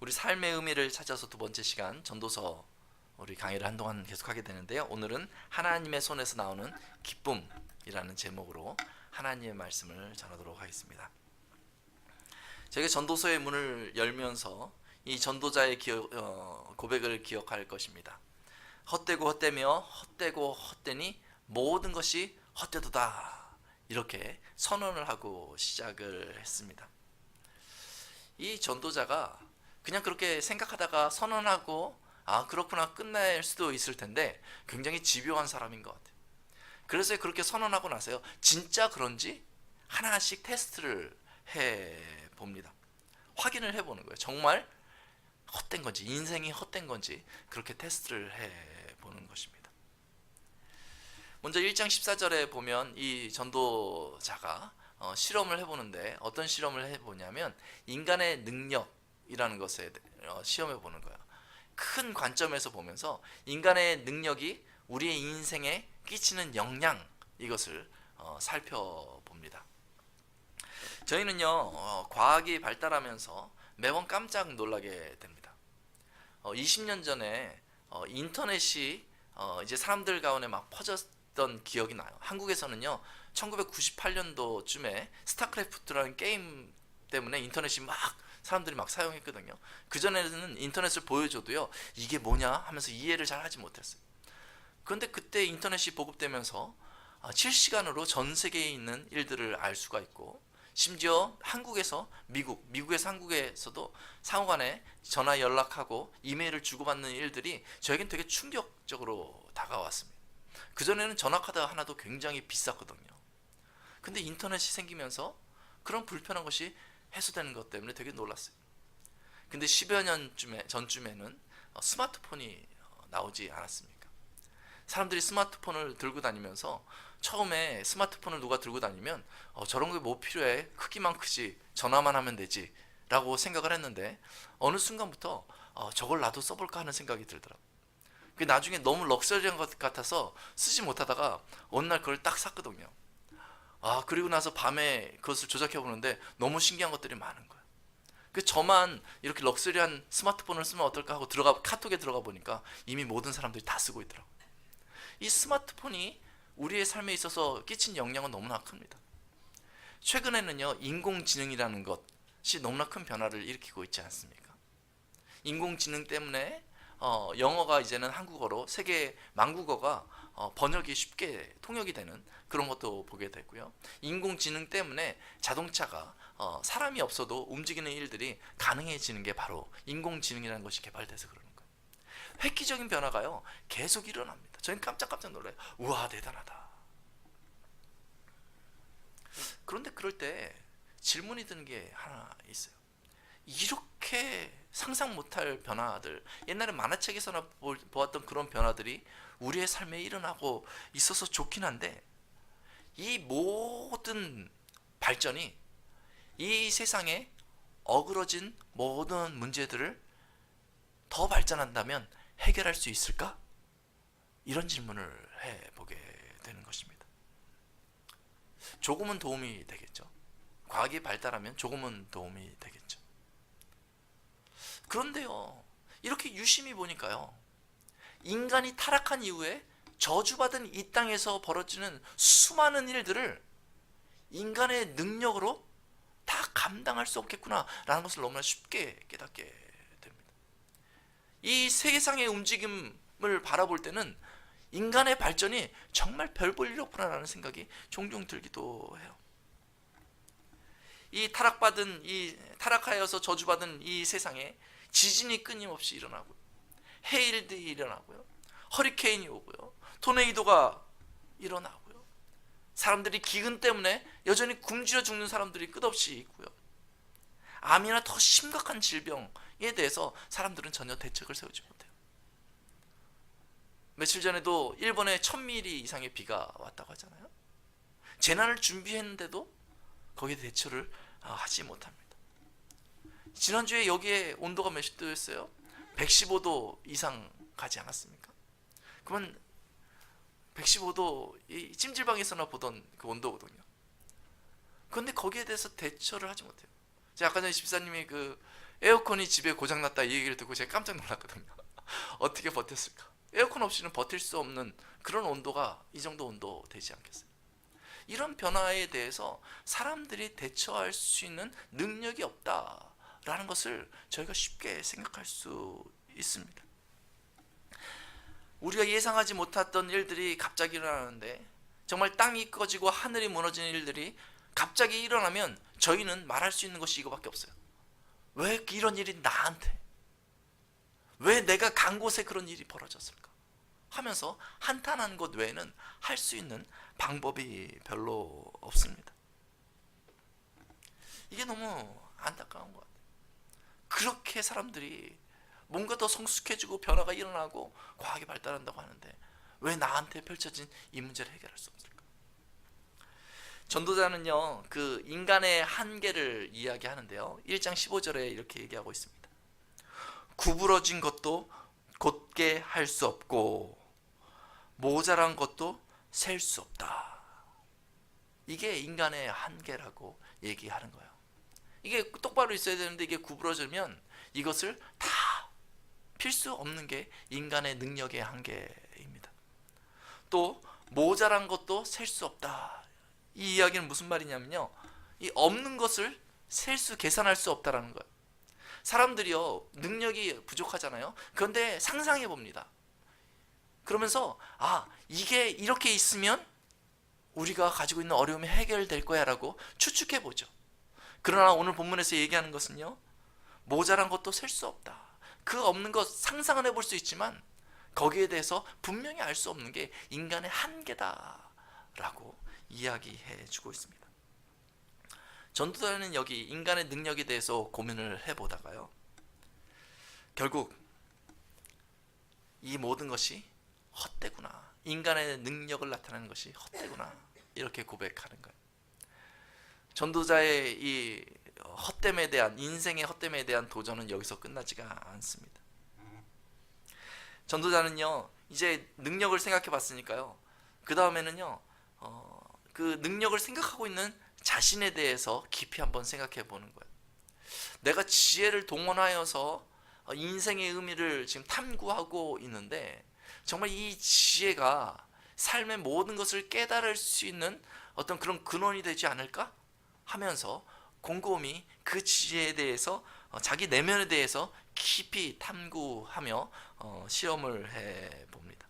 우리 삶의 의미를 찾아서 두 번째 시간 전도서 우리 강의를 한동안 계속하게 되는데요. 오늘은 하나님의 손에서 나오는 기쁨이라는 제목으로 하나님의 말씀을 전하도록 하겠습니다. 저희가 전도서의 문을 열면서 이 전도자의 고백을 기억할 것입니다. 헛되고 헛되며 헛되고 헛되니 모든 것이 헛되도다, 이렇게 선언을 하고 시작을 했습니다. 이 전도자가 그냥 그렇게 생각하다가 선언하고 그렇구나 끝날 수도 있을 텐데 굉장히 집요한 사람인 것 같아요. 그래서 그렇게 선언하고 나서요, 진짜 그런지 하나씩 테스트를 해봅니다. 확인을 해보는 거예요. 정말 헛된 건지, 인생이 헛된 건지 그렇게 테스트를 해보는 것입니다. 먼저 1장 14절에 보면 이 전도자가 실험을 해보는데, 어떤 실험을 해보냐면 인간의 능력이라는 것에 시험해 보는 거예요. 큰 관점에서 보면서 인간의 능력이 우리의 인생에 끼치는 영향, 이것을 살펴봅니다. 저희는요, 과학이 발달하면서 매번 깜짝 놀라게 됩니다. 20년 전에 인터넷이 이제 사람들 가운데 막 퍼졌던 기억이 나요. 한국에서는요, 1998년도쯤에 스타크래프트라는 게임 때문에 인터넷이 막 사람들이 막 사용했거든요. 그전에는 인터넷을 보여줘도요, 이게 뭐냐 하면서 이해를 잘 하지 못했어요. 그런데 그때 인터넷이 보급되면서 실시간으로 전 세계에 있는 일들을 알 수가 있고, 심지어 한국에서 미국에서 한국에서도 상호간에 전화 연락하고 이메일을 주고받는 일들이 저에겐 되게 충격적으로 다가왔습니다. 그전에는 전화카드 하나도 굉장히 비쌌거든요. 근데 인터넷이 생기면서 그런 불편한 것이 해소되는 것 때문에 되게 놀랐어요. 근데 10여 년 전쯤에는 스마트폰이 나오지 않았습니까? 사람들이 스마트폰을 들고 다니면서 처음에 스마트폰을 누가 들고 다니면 저런 게 뭐 필요해, 크기만 크지, 전화만 하면 되지 라고 생각을 했는데, 어느 순간부터 저걸 나도 써볼까 하는 생각이 들더라고요. 나중에 너무 럭셔리한 것 같아서 쓰지 못하다가 어느 날 그걸 딱 샀거든요. 그리고 나서 밤에 그것을 조작해 보는데 너무 신기한 것들이 많은 거예요. 저만 이렇게 럭셔리한 스마트폰을 쓰면 어떨까 하고 카톡에 들어가 보니까 이미 모든 사람들이 다 쓰고 있더라고요. 이 스마트폰이 우리의 삶에 있어서 끼친 영향은 너무나 큽니다. 최근에는요, 인공지능이라는 것이 너무나 큰 변화를 일으키고 있지 않습니까? 인공지능 때문에 영어가 이제는 한국어로 세계 만국어가 번역이 쉽게 통역이 되는 그런 것도 보게 되고요. 인공지능 때문에 자동차가 사람이 없어도 움직이는 일들이 가능해지는 게 바로 인공지능이라는 것이 개발돼서 그러는 거예요. 획기적인 변화가요, 계속 일어납니다. 저는 깜짝 놀라요. 우와, 대단하다. 그런데 그럴 때 질문이 드는 게 하나 있어요. 이렇게 상상 못할 변화들, 옛날에 만화책에서나 보았던 그런 변화들이 우리의 삶에 일어나고 있어서 좋긴 한데, 이 모든 발전이 이 세상에 어그러진 모든 문제들을 더 발전한다면 해결할 수 있을까? 이런 질문을 해보게 되는 것입니다. 조금은 도움이 되겠죠. 과학이 발달하면 조금은 도움이 되겠죠. 그런데요, 이렇게 유심히 보니까요, 인간이 타락한 이후에 저주받은 이 땅에서 벌어지는 수많은 일들을 인간의 능력으로 다 감당할 수 없겠구나 라는 것을 너무나 쉽게 깨닫게 됩니다. 이 세상의 움직임을 바라볼 때는 인간의 발전이 정말 별 볼 일 없구나 라는 생각이 종종 들기도 해요. 이 타락하여서 저주받은 이 세상에 지진이 끊임없이 일어나고요, 해일들이 일어나고요, 허리케인이 오고요, 토네이도가 일어나고요, 사람들이 기근 때문에 여전히 굶주려 죽는 사람들이 끝없이 있고요, 암이나 더 심각한 질병에 대해서 사람들은 전혀 대책을 세우지 못해요. 며칠 전에도 일본에 1000mm 이상의 비가 왔다고 하잖아요. 재난을 준비했는데도 거기에 대처를 하지 못합니다. 지난주에 여기에 온도가 몇 도였어요? 115도 이상 가지 않았습니까? 그러면 115도 이 찜질방에서나 보던 그 온도거든요. 그런데 거기에 대해서 대처를 하지 못해요. 제가 아까 전에 집사님이 그 에어컨이 집에 고장났다 이 얘기를 듣고 제가 깜짝 놀랐거든요. 어떻게 버텼을까? 에어컨 없이는 버틸 수 없는 그런 온도가 이 정도 온도 되지 않겠어요? 이런 변화에 대해서 사람들이 대처할 수 있는 능력이 없다라는 것을 저희가 쉽게 생각할 수 있습니다. 우리가 예상하지 못했던 일들이 갑자기 일어나는데, 정말 땅이 꺼지고 하늘이 무너지는 일들이 갑자기 일어나면 저희는 말할 수 있는 것이 이거밖에 없어요. 왜 이런 일이 나한테? 왜 내가 간 곳에 그런 일이 벌어졌을까? 하면서 한탄하는 것 외에는 할 수 있는 방법이 별로 없습니다. 이게 너무 안타까운 것 같아요. 그렇게 사람들이 뭔가 더 성숙해지고 변화가 일어나고 과학이 발달한다고 하는데 왜 나한테 펼쳐진 이 문제를 해결할 수 없을까? 전도자는요, 그 인간의 한계를 이야기하는데요, 1장 15절에 이렇게 얘기하고 있습니다. 구부러진 것도 곧게 할 수 없고 모자란 것도 셀 수 없다. 이게 인간의 한계라고 얘기하는 거예요. 이게 똑바로 있어야 되는데 이게 구부러지면 이것을 다 필 수 없는 게 인간의 능력의 한계입니다. 또 모자란 것도 셀 수 없다. 이 이야기는 무슨 말이냐면요, 이 없는 것을 셀 수 계산할 수 없다라는 거예요. 사람들이요, 능력이 부족하잖아요. 그런데 상상해 봅니다. 그러면서 이게 이렇게 있으면 우리가 가지고 있는 어려움이 해결될 거야 라고 추측해 보죠. 그러나 오늘 본문에서 얘기하는 것은요, 모자란 것도 셀 수 없다. 그 없는 것 상상은 해볼 수 있지만 거기에 대해서 분명히 알 수 없는 게 인간의 한계다라고 이야기해 주고 있습니다. 전도자는 여기 인간의 능력에 대해서 고민을 해보다가요, 결국 이 모든 것이 헛되구나, 인간의 능력을 나타내는 것이 헛되구나, 이렇게 고백하는 거예요. 전도자의 이 헛됨에 대한, 인생의 헛됨에 대한 도전은 여기서 끝나지가 않습니다. 전도자는요, 이제 능력을 생각해 봤으니까요, 그 다음에는요, 그 능력을 생각하고 있는 자신에 대해서 깊이 한번 생각해 보는 거예요. 내가 지혜를 동원하여서 인생의 의미를 지금 탐구하고 있는데 정말 이 지혜가 삶의 모든 것을 깨달을 수 있는 어떤 그런 근원이 되지 않을까 하면서 곰곰이 그 지혜에 대해서 자기 내면에 대해서 깊이 탐구하며 시험을 해봅니다.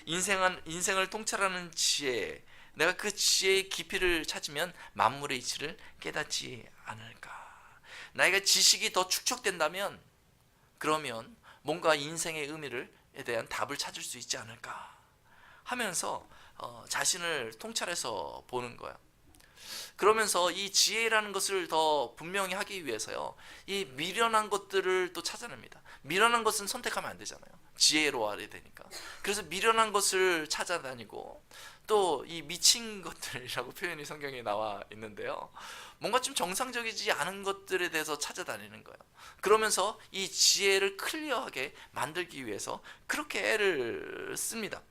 인생을 통찰하는 지혜, 내가 그 지혜의 깊이를 찾으면 만물의 이치를 깨닫지 않을까. 나에게 지식이 더 축적된다면 그러면 뭔가 인생의 의미에 대한 답을 찾을 수 있지 않을까 하면서 자신을 통찰해서 보는 거야. 그러면서 이 지혜라는 것을 더 분명히 하기 위해서요, 이 미련한 것들을 또 찾아냅니다. 미련한 것은 선택하면 안 되잖아요. 지혜로 알아야 되니까. 그래서 미련한 것을 찾아다니고, 또 이 미친 것들이라고 표현이 성경에 나와 있는데요, 뭔가 좀 정상적이지 않은 것들에 대해서 찾아다니는 거예요. 그러면서 이 지혜를 클리어하게 만들기 위해서 그렇게 애를 씁니다.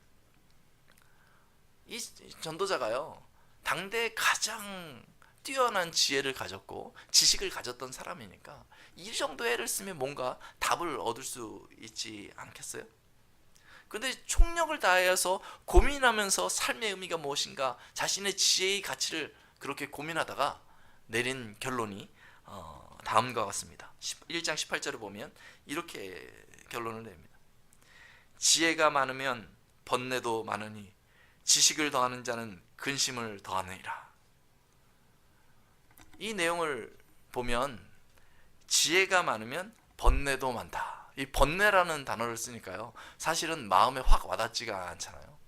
이 전도자가요, 당대 가장 뛰어난 지혜를 가졌고 지식을 가졌던 사람이니까 이 정도 애를 쓰면 뭔가 답을 얻을 수 있지 않겠어요? 그런데 총력을 다해서 고민하면서 삶의 의미가 무엇인가, 자신의 지혜의 가치를 그렇게 고민하다가 내린 결론이 다음과 같습니다. 1장 18절을 보면 이렇게 결론을 냅니다. 지혜가 많으면 번뇌도 많으니 지식을 더하는 자는 근심을 더하느니라. 이 내용을 보면 지혜가 많으면 번뇌도 많다. 이 번뇌라는 단어를 쓰니까요, 사실은 마음에 확 와닿지가 않잖아요.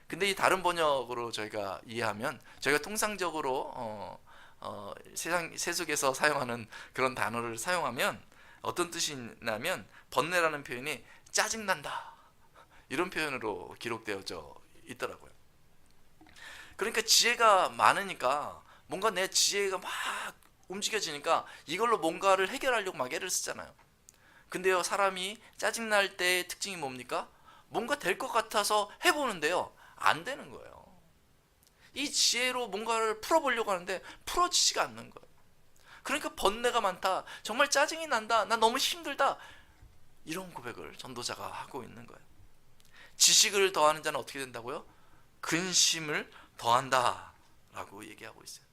근데 이 다른 번역으로 저희가 이해하면, 저희가 통상적으로 세속에서 사용하는 그런 단어를 사용하면 어떤 뜻이 나면, 번뇌라는 표현이 짜증난다, 이런 표현으로 기록되어져 있더라고요. 그러니까 지혜가 많으니까 뭔가 내 지혜가 막 움직여지니까 이걸로 뭔가를 해결하려고 막 애를 쓰잖아요. 근데요, 사람이 짜증날 때의 특징이 뭡니까? 뭔가 될 것 같아서 해보는데요, 안 되는 거예요. 이 지혜로 뭔가를 풀어보려고 하는데 풀어지지가 않는 거예요. 그러니까 번뇌가 많다. 정말 짜증이 난다. 나 너무 힘들다. 이런 고백을 전도자가 하고 있는 거예요. 지식을 더하는 자는 어떻게 된다고요? 근심을 더한다 라고 얘기하고 있어요.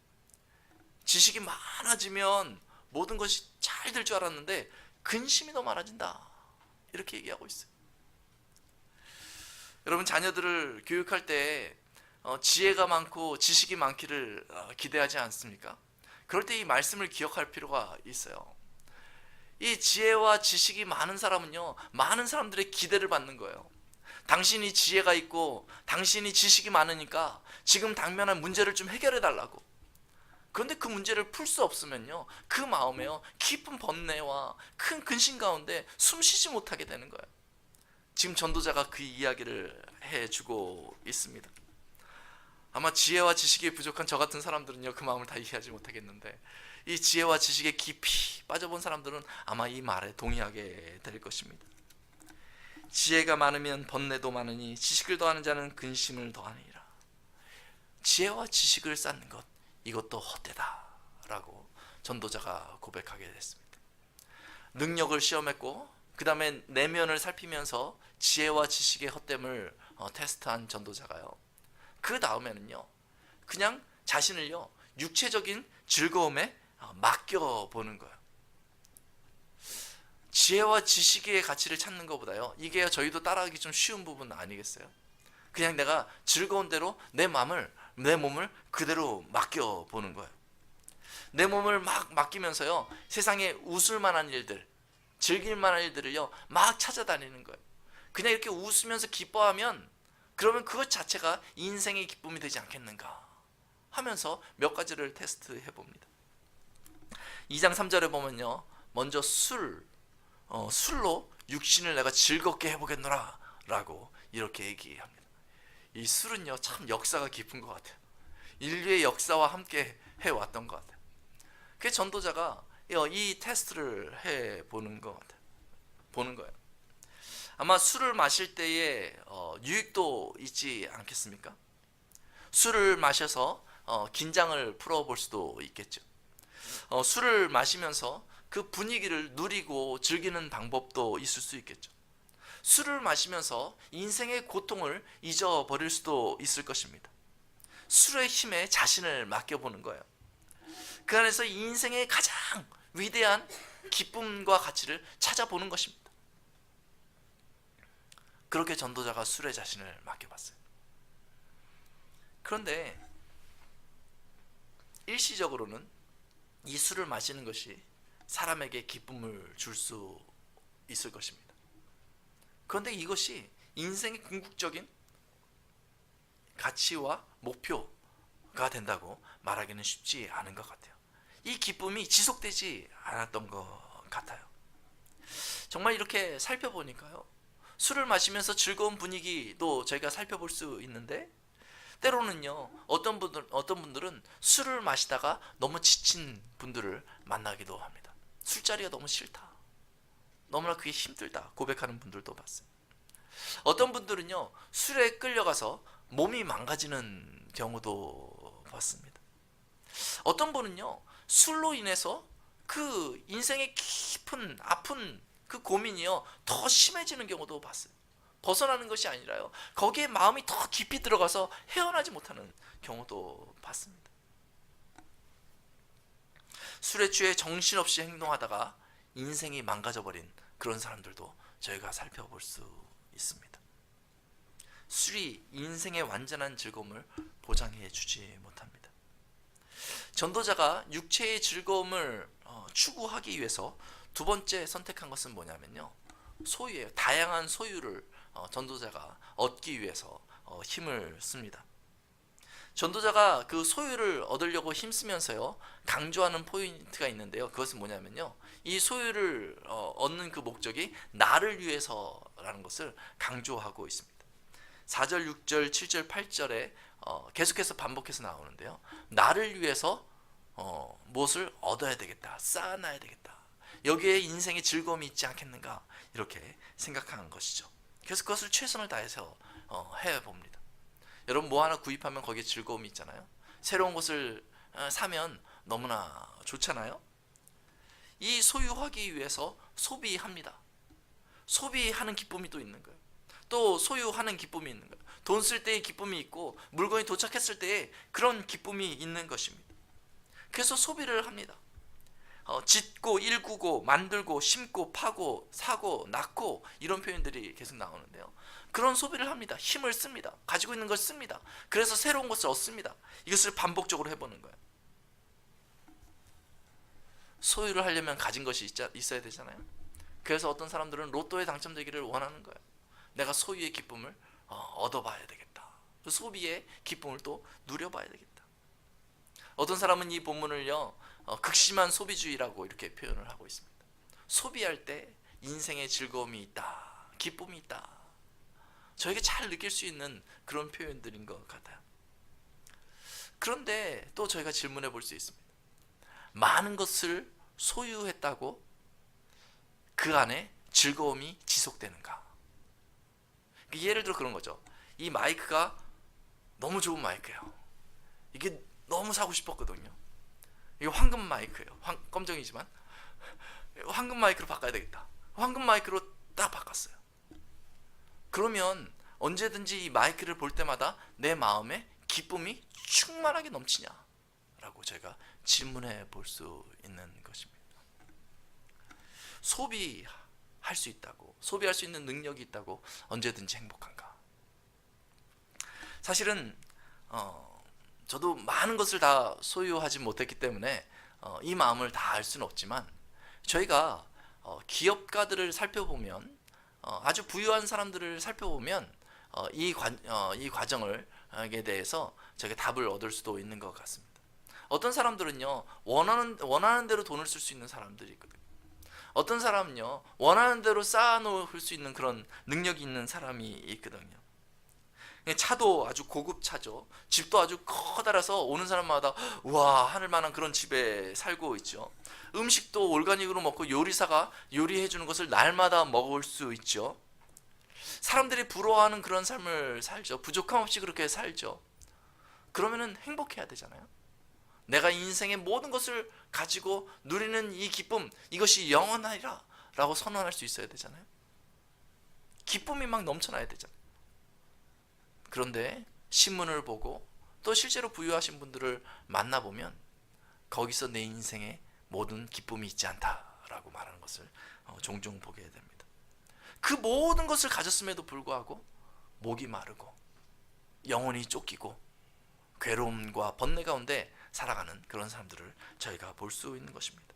지식이 많아지면 모든 것이 잘 될 줄 알았는데 근심이 더 많아진다, 이렇게 얘기하고 있어요. 여러분, 자녀들을 교육할 때 지혜가 많고 지식이 많기를 기대하지 않습니까? 그럴 때 이 말씀을 기억할 필요가 있어요. 이 지혜와 지식이 많은 사람은요, 많은 사람들의 기대를 받는 거예요. 당신이 지혜가 있고 당신이 지식이 많으니까 지금 당면한 문제를 좀 해결해 달라고. 그런데 그 문제를 풀 수 없으면요, 그 마음에요, 깊은 번뇌와 큰 근심 가운데 숨쉬지 못하게 되는 거예요. 지금 전도자가 그 이야기를 해주고 있습니다. 아마 지혜와 지식이 부족한 저 같은 사람들은요, 그 마음을 다 이해하지 못하겠는데, 이 지혜와 지식에 깊이 빠져본 사람들은 아마 이 말에 동의하게 될 것입니다. 지혜가 많으면 번뇌도 많으니 지식을 더하는 자는 근심을 더하니라. 지혜와 지식을 쌓는 것, 이것도 헛되다 라고 전도자가 고백하게 됐습니다. 능력을 시험했고 그 다음에 내면을 살피면서 지혜와 지식의 헛됨을 테스트한 전도자가요, 그 다음에는요, 그냥 자신을요, 육체적인 즐거움에 맡겨보는 거예요. 지혜와 지식의 가치를 찾는 것보다요, 이게 저희도 따라하기 좀 쉬운 부분 아니겠어요? 그냥 내가 즐거운 대로 내 몸을 그대로 맡겨보는 거예요. 내 몸을 막 맡기면서요, 세상에 웃을 만한 일들, 즐길 만한 일들을요, 막 찾아다니는 거예요. 그냥 이렇게 웃으면서 기뻐하면 그러면 그것 자체가 인생의 기쁨이 되지 않겠는가 하면서 몇 가지를 테스트해 봅니다. 2장 3절에 보면요, 먼저 술로 육신을 내가 즐겁게 해보겠노라 라고 이렇게 얘기합니다. 이 술은요, 참 역사가 깊은 것 같아요. 인류의 역사와 함께 해왔던 것 같아요. 그래서 전도자가 이 테스트를 해보는 것 같아요. 보는 거예요. 아마 술을 마실 때에 유익도 있지 않겠습니까? 술을 마셔서 긴장을 풀어볼 수도 있겠죠. 술을 마시면서 그 분위기를 누리고 즐기는 방법도 있을 수 있겠죠. 술을 마시면서 인생의 고통을 잊어버릴 수도 있을 것입니다. 술의 힘에 자신을 맡겨보는 거예요. 그 안에서 인생의 가장 위대한 기쁨과 가치를 찾아보는 것입니다. 그렇게 전도자가 술에 자신을 맡겨봤어요. 그런데 일시적으로는 이 술을 마시는 것이 사람에게 기쁨을 줄 수 있을 것입니다. 그런데 이것이 인생의 궁극적인 가치와 목표가 된다고 말하기는 쉽지 않은 것 같아요. 이 기쁨이 지속되지 않았던 것 같아요. 정말 이렇게 살펴보니까요, 술을 마시면서 즐거운 분위기도 저희가 살펴볼 수 있는데, 때로는요, 어떤 분들은 술을 마시다가 너무 지친 분들을 만나기도 합니다. 술자리가 너무 싫다, 너무나 그게 힘들다 고백하는 분들도 봤어요. 어떤 분들은요, 술에 끌려가서 몸이 망가지는 경우도 봤습니다. 어떤 분은요, 술로 인해서 그 인생의 깊은 아픈 그 고민이요, 더 심해지는 경우도 봤어요. 벗어나는 것이 아니라요, 거기에 마음이 더 깊이 들어가서 헤어나지 못하는 경우도 봤습니다. 술에 취해 정신없이 행동하다가 인생이 망가져버린 그런 사람들도 저희가 살펴볼 수 있습니다. 술이 인생의 완전한 즐거움을 보장해 주지 못합니다. 전도자가 육체의 즐거움을 추구하기 위해서 두 번째 선택한 것은 뭐냐면요, 소유예요. 다양한 소유를 전도자가 얻기 위해서 힘을 씁니다. 전도자가 그 소유를 얻으려고 힘쓰면서요, 강조하는 포인트가 있는데요, 그것은 뭐냐면요, 이 소유를 얻는 그 목적이 나를 위해서라는 것을 강조하고 있습니다. 4절, 6절, 7절, 8절에 계속해서 반복해서 나오는데요, 나를 위해서 무엇을 얻어야 되겠다, 쌓아놔야 되겠다, 여기에 인생의 즐거움이 있지 않겠는가, 이렇게 생각하는 것이죠. 그래서 그것을 최선을 다해서 해봅니다. 여러분, 뭐 하나 구입하면 거기에 즐거움이 있잖아요. 새로운 것을 사면 너무나 좋잖아요. 이 소유하기 위해서 소비합니다. 소비하는 기쁨이 또 있는 거예요. 또 소유하는 기쁨이 있는 거예요. 돈 쓸 때의 기쁨이 있고 물건이 도착했을 때의 그런 기쁨이 있는 것입니다. 그래서 소비를 합니다. 짓고 일구고 만들고 심고 파고 사고 낳고 이런 표현들이 계속 나오는데요. 그런 소비를 합니다. 힘을 씁니다. 가지고 있는 걸 씁니다. 그래서 새로운 것을 얻습니다. 이것을 반복적으로 해보는 거예요. 소유를 하려면 가진 것이 있어야 되잖아요. 그래서 어떤 사람들은 로또에 당첨되기를 원하는 거예요. 내가 소유의 기쁨을 얻어봐야 되겠다. 소비의 기쁨을 또 누려봐야 되겠다. 어떤 사람은 이 본문을요 극심한 소비주의라고 이렇게 표현을 하고 있습니다. 소비할 때 인생의 즐거움이 있다, 기쁨이 있다. 저에게 잘 느낄 수 있는 그런 표현들인 것 같아요. 그런데 또 저희가 질문해 볼 수 있습니다. 많은 것을 소유했다고 그 안에 즐거움이 지속되는가? 예를 들어 그런 거죠. 이 마이크가 너무 좋은 마이크예요. 이게 너무 사고 싶었거든요. 이게 황금 마이크예요. 검정이지만 황금 마이크로 바꿔야 되겠다. 황금 마이크로 딱 바꿨어요. 그러면 언제든지 이 마이크를 볼 때마다 내 마음에 기쁨이 충만하게 넘치냐라고 제가 질문해 볼 수 있는 것입니다. 소비할 수 있다고, 소비할 수 있는 능력이 있다고 언제든지 행복한가? 사실은 저도 많은 것을 다 소유하지 못했기 때문에 이 마음을 다 알 수는 없지만, 저희가 기업가들을 살펴보면, 아주 부유한 사람들을 살펴보면 이 과정에 대해서 저희가 답을 얻을 수도 있는 것 같습니다. 어떤 사람들은요 원하는 대로 돈을 쓸 수 있는 사람들이 있거든요. 어떤 사람은요 원하는 대로 쌓아놓을 수 있는 그런 능력이 있는 사람이 있거든요. 차도 아주 고급 차죠. 집도 아주 커다라서 오는 사람마다 우와 하늘 만한 그런 집에 살고 있죠. 음식도 올가닉으로 먹고 요리사가 요리해 주는 것을 날마다 먹을 수 있죠. 사람들이 부러워하는 그런 삶을 살죠. 부족함 없이 그렇게 살죠. 그러면은 행복해야 되잖아요. 내가 인생의 모든 것을 가지고 누리는 이 기쁨, 이것이 영원하리라 라고 선언할 수 있어야 되잖아요. 기쁨이 막 넘쳐나야 되잖아요. 그런데 신문을 보고 또 실제로 부유하신 분들을 만나보면 거기서 내 인생에 모든 기쁨이 있지 않다라고 말하는 것을 종종 보게 됩니다. 그 모든 것을 가졌음에도 불구하고 목이 마르고 영혼이 쫓기고 괴로움과 번뇌 가운데 살아가는 그런 사람들을 저희가 볼 수 있는 것입니다.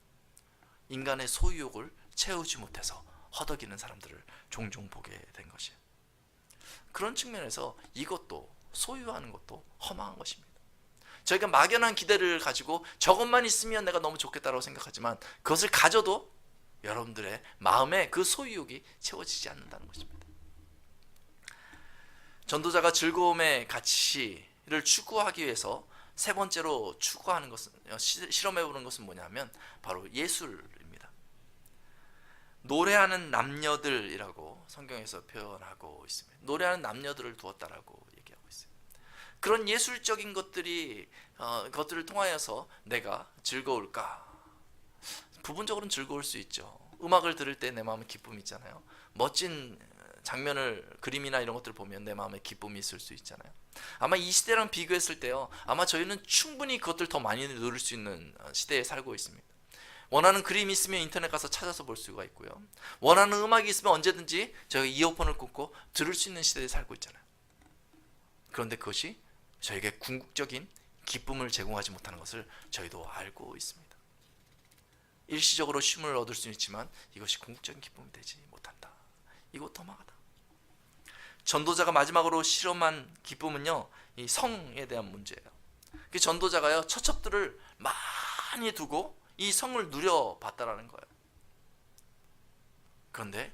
인간의 소유욕을 채우지 못해서 허덕이는 사람들을 종종 보게 된 것이에요. 그런 측면에서 이것도 소유하는 것도 허망한 것입니다. 저희가 막연한 기대를 가지고 저것만 있으면 내가 너무 좋겠다라고 생각하지만 그것을 가져도 여러분들의 마음에 그 소유욕이 채워지지 않는다는 것입니다. 전도자가 즐거움의 가치를 추구하기 위해서 세 번째로 추구하는 것은, 실험해보는 것은 뭐냐면 바로 예술입니다. 노래하는 남녀들이라고 성경에서 표현하고 있습니다. 노래하는 남녀들을 두었다라고 얘기하고 있어요. 그런 예술적인 것들을 통하여서 내가 즐거울까? 부분적으로는 즐거울 수 있죠. 음악을 들을 때 내 마음에 기쁨이 있잖아요. 멋진 장면을, 그림이나 이런 것들을 보면 내 마음에 기쁨이 있을 수 있잖아요. 아마 이 시대랑 비교했을 때요, 아마 저희는 충분히 그것들 더 많이 누릴 수 있는 시대에 살고 있습니다. 원하는 그림이 있으면 인터넷 가서 찾아서 볼 수가 있고요. 원하는 음악이 있으면 언제든지 저희가 이어폰을 꽂고 들을 수 있는 시대에 살고 있잖아요. 그런데 그것이 저에게 궁극적인 기쁨을 제공하지 못하는 것을 저희도 알고 있습니다. 일시적으로 쉼을 얻을 수는 있지만 이것이 궁극적인 기쁨이 되지 못한다. 이것 허망하다. 전도자가 마지막으로 실험한 기쁨은요, 이 성에 대한 문제예요. 그 전도자가요 처첩들을 많이 두고 이 성을 누려봤다라는 거예요. 그런데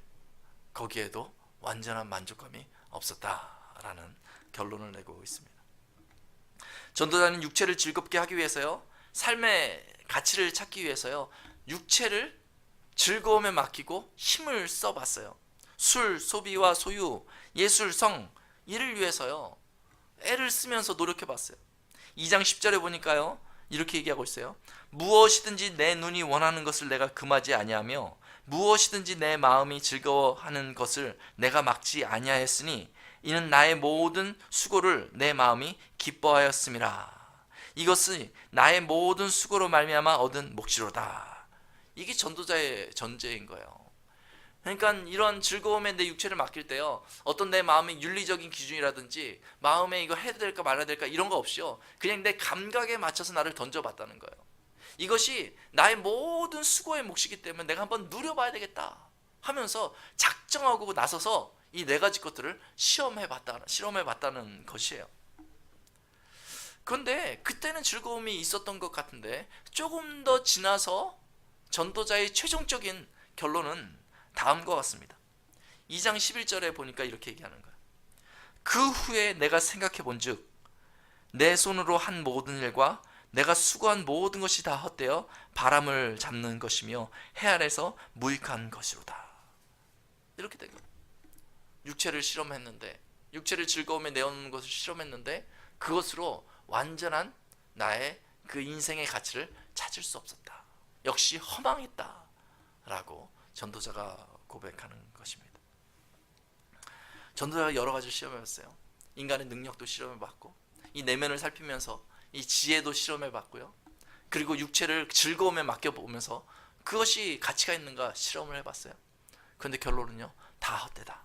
거기에도 완전한 만족감이 없었다라는 결론을 내고 있습니다. 전도자는 육체를 즐겁게 하기 위해서요, 삶의 가치를 찾기 위해서요, 육체를 즐거움에 맡기고 힘을 써봤어요. 술, 소비와 소유, 예술, 성, 이를 위해서요 애를 쓰면서 노력해봤어요. 2장 10절에 보니까요, 이렇게 얘기하고 있어요. 무엇이든지 내 눈이 원하는 것을 내가 금하지 아니하며 무엇이든지 내 마음이 즐거워하는 것을 내가 막지 아니하였으니 이는 나의 모든 수고를 내 마음이 기뻐하였음이라. 이것은 나의 모든 수고로 말미암아 얻은 몫이로다. 이게 전도자의 전제인 거예요. 그러니까 이런 즐거움에 내 육체를 맡길 때요, 어떤 내 마음의 윤리적인 기준이라든지 마음에 이거 해야 될까 말아야 될까 이런 거 없이요, 그냥 내 감각에 맞춰서 나를 던져봤다는 거예요. 이것이 나의 모든 수고의 몫이기 때문에 내가 한번 누려봐야 되겠다 하면서 작정하고 나서서 이 네 가지 것들을 실험해봤다는 것이에요. 그런데 그때는 즐거움이 있었던 것 같은데 조금 더 지나서 전도자의 최종적인 결론은 다음과 같습니다. 2장 11절에 보니까 이렇게 얘기하는 거예요. 그 후에 내가 생각해 본즉 내 손으로 한 모든 일과 내가 수고한 모든 것이 다 헛되어 바람을 잡는 것이며 해 아래서 무익한 것이로다. 이렇게 된 거예요. 육체를 실험했는데, 육체를 즐거움에 내어놓는 것을 실험했는데 그것으로 완전한 나의 그 인생의 가치를 찾을 수 없었다. 역시 허망했다 라고 전도자가 고백하는 것입니다. 전도자가 여러 가지 실험해봤어요. 인간의 능력도 실험해봤고, 이 내면을 살피면서 이 지혜도 실험해봤고요, 그리고 육체를 즐거움에 맡겨보면서 그것이 가치가 있는가 실험을 해봤어요. 그런데 결론은요, 다 헛되다.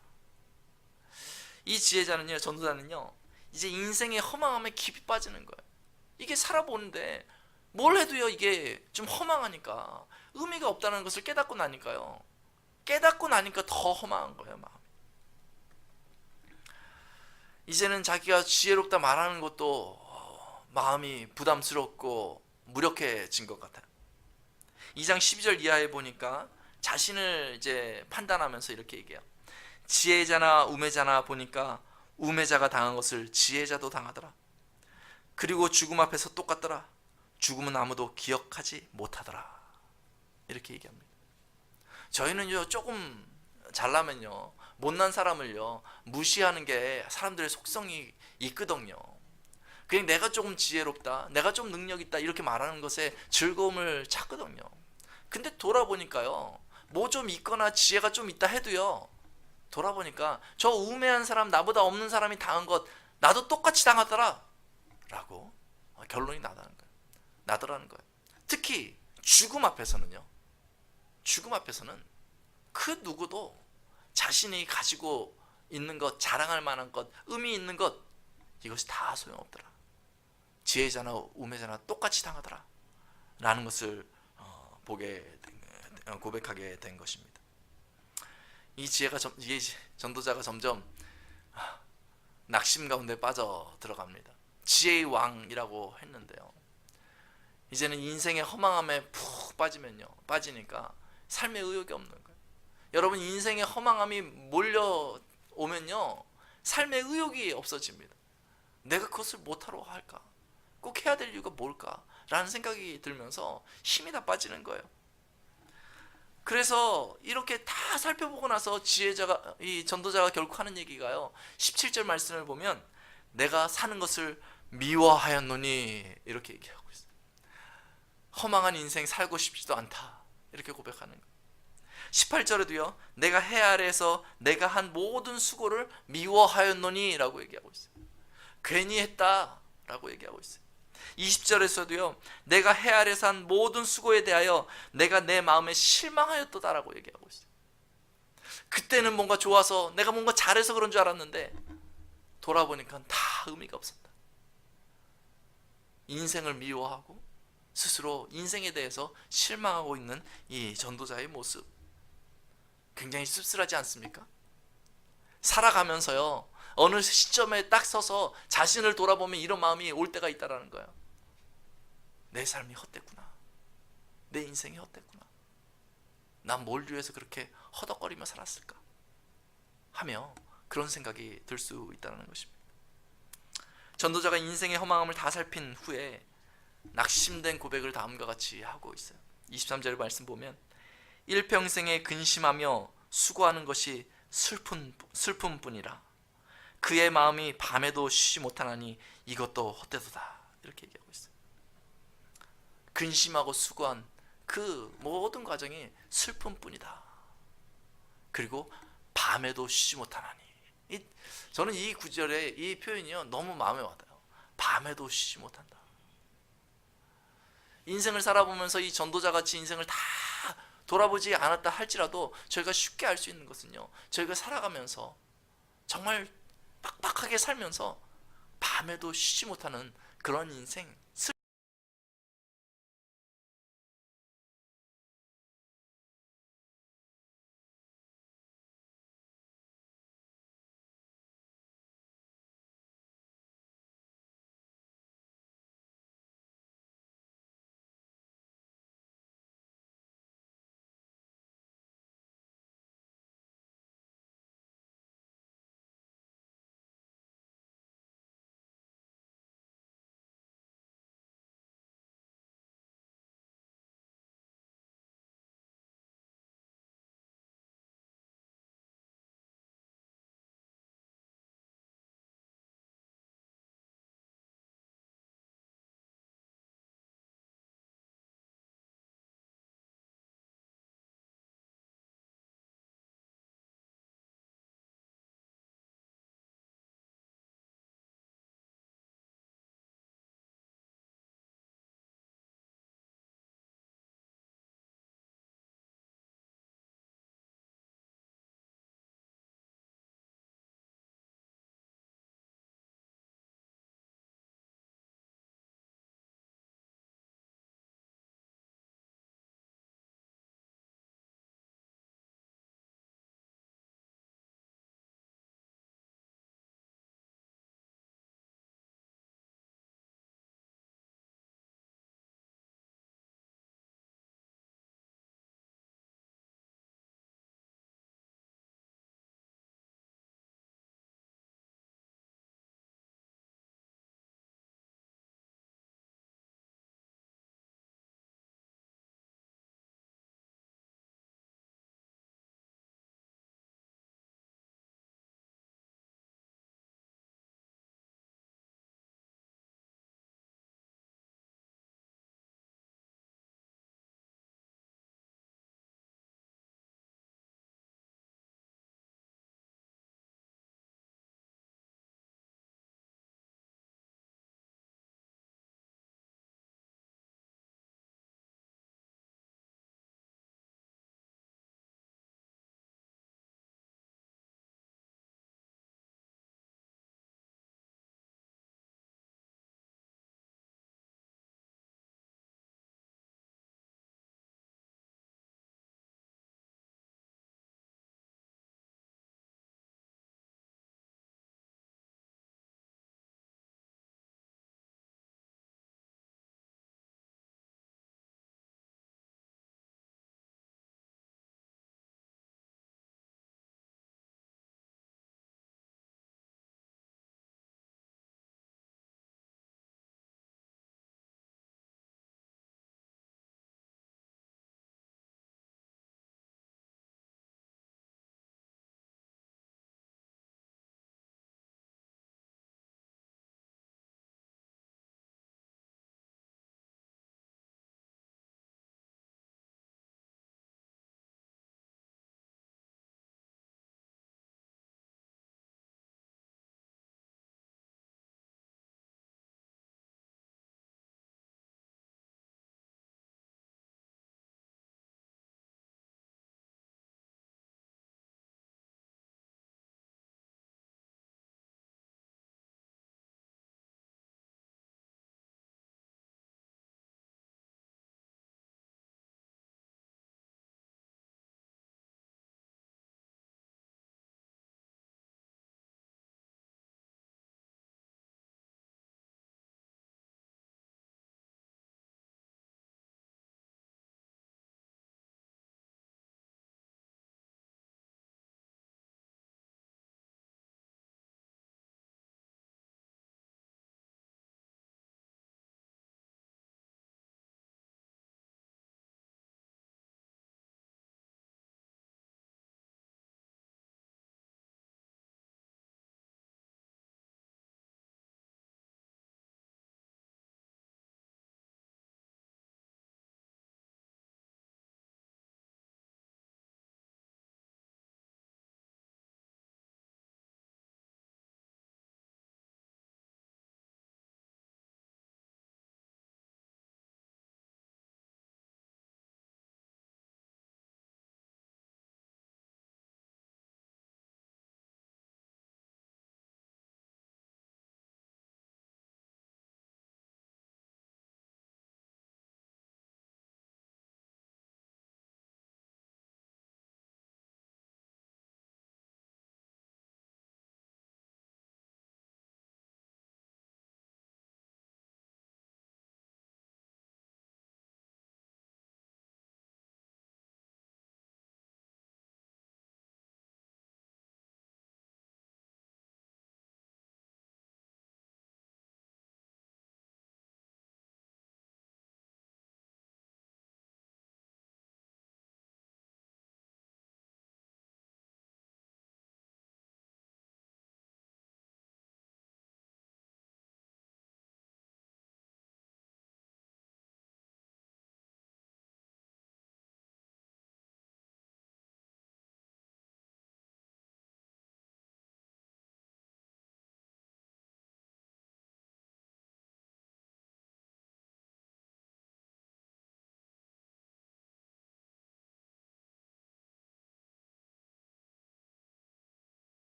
이 지혜자는요, 전도자는요, 이제 인생의 허망함에 깊이 빠지는 거예요. 이게 살아보는데 뭘 해도요, 이게 좀 허망하니까 의미가 없다는 것을 깨닫고 나니까요, 깨닫고 나니까 더 허망한 거예요, 마음이. 이제는 자기가 지혜롭다 말하는 것도 마음이 부담스럽고 무력해진 것 같아요. 2장 12절 이하에 보니까 자신을 이제 판단하면서 이렇게 얘기해요. 지혜자나 우매자나 보니까 우매자가 당한 것을 지혜자도 당하더라. 그리고 죽음 앞에서 똑같더라. 죽음은 아무도 기억하지 못하더라. 이렇게 얘기합니다. 저희는요, 조금 잘나면요, 못난 사람을요 무시하는 게 사람들의 속성이 있거든요. 그냥 내가 조금 지혜롭다, 내가 좀 능력 있다 이렇게 말하는 것에 즐거움을 찾거든요. 근데 돌아보니까요, 뭐 좀 있거나 지혜가 좀 있다 해도요, 돌아보니까 저 우매한 사람, 나보다 없는 사람이 당한 것 나도 똑같이 당하더라 라고 결론이 나더라는 거예요. 특히 죽음 앞에서는요, 죽음 앞에서는 그 누구도 자신이 가지고 있는 것, 자랑할 만한 것, 의미 있는 것, 이것이 다 소용없더라. 지혜자나 우매자나 똑같이 당하더라 라는 것을 고백하게 된 것입니다. 이 전도자가 점점 낙심 가운데 빠져 들어갑니다. 지혜의 왕이라고 했는데요, 이제는 인생의 허망함에 푹 빠지니까 삶의 의욕이 없는 거예요. 여러분, 인생의 허망함이 몰려오면요, 삶의 의욕이 없어집니다. 내가 그것을 못하러 할까? 꼭 해야 될 이유가 뭘까? 라는 생각이 들면서 힘이 다 빠지는 거예요. 그래서 이렇게 다 살펴보고 나서 이 전도자가 결국 하는 얘기가요, 17절 말씀을 보면 내가 사는 것을 미워하였노니 이렇게 얘기하고 있어요. 허망한 인생 살고 싶지도 않다 이렇게 고백하는 거예요. 18절에도요, 내가 해 아래에서 내가 한 모든 수고를 미워하였노니 라고 얘기하고 있어요. 괜히 했다 라고 얘기하고 있어요. 20절에서도요, 내가 해 아래에서 한 모든 수고에 대하여 내가 내 마음에 실망하였도다 라고 얘기하고 있어요. 그때는 뭔가 좋아서 내가 뭔가 잘해서 그런 줄 알았는데 돌아보니까 다 의미가 없었다. 인생을 미워하고 스스로 인생에 대해서 실망하고 있는 이 전도자의 모습, 굉장히 씁쓸하지 않습니까? 살아가면서요, 어느 시점에 딱 서서 자신을 돌아보면 이런 마음이 올 때가 있다라는 거예요. 내 삶이 헛됐구나, 내 인생이 헛됐구나, 난 뭘 위해서 그렇게 허덕거리며 살았을까 하며 그런 생각이 들 수 있다는 것입니다. 전도자가 인생의 허망함을 다 살핀 후에 낙심된 고백을 다음과 같이 하고 있어요. 23절 말씀 보면 일평생에 근심하며 수고하는 것이 슬픔뿐이라 그의 마음이 밤에도 쉬지 못하나니 이것도 헛되도다 이렇게 얘기하고 있어요. 근심하고 수고한 그 모든 과정이 슬픔뿐이다. 그리고 밤에도 쉬지 못하나니. 저는 이 구절의 이 표현이요 너무 마음에 와닿아요. 밤에도 쉬지 못한다. 인생을 살아보면서 이 전도자같이 인생을 다 돌아보지 않았다 할지라도 저희가 쉽게 알 수 있는 것은요, 저희가 살아가면서 정말 빡빡하게 살면서 밤에도 쉬지 못하는 그런 인생,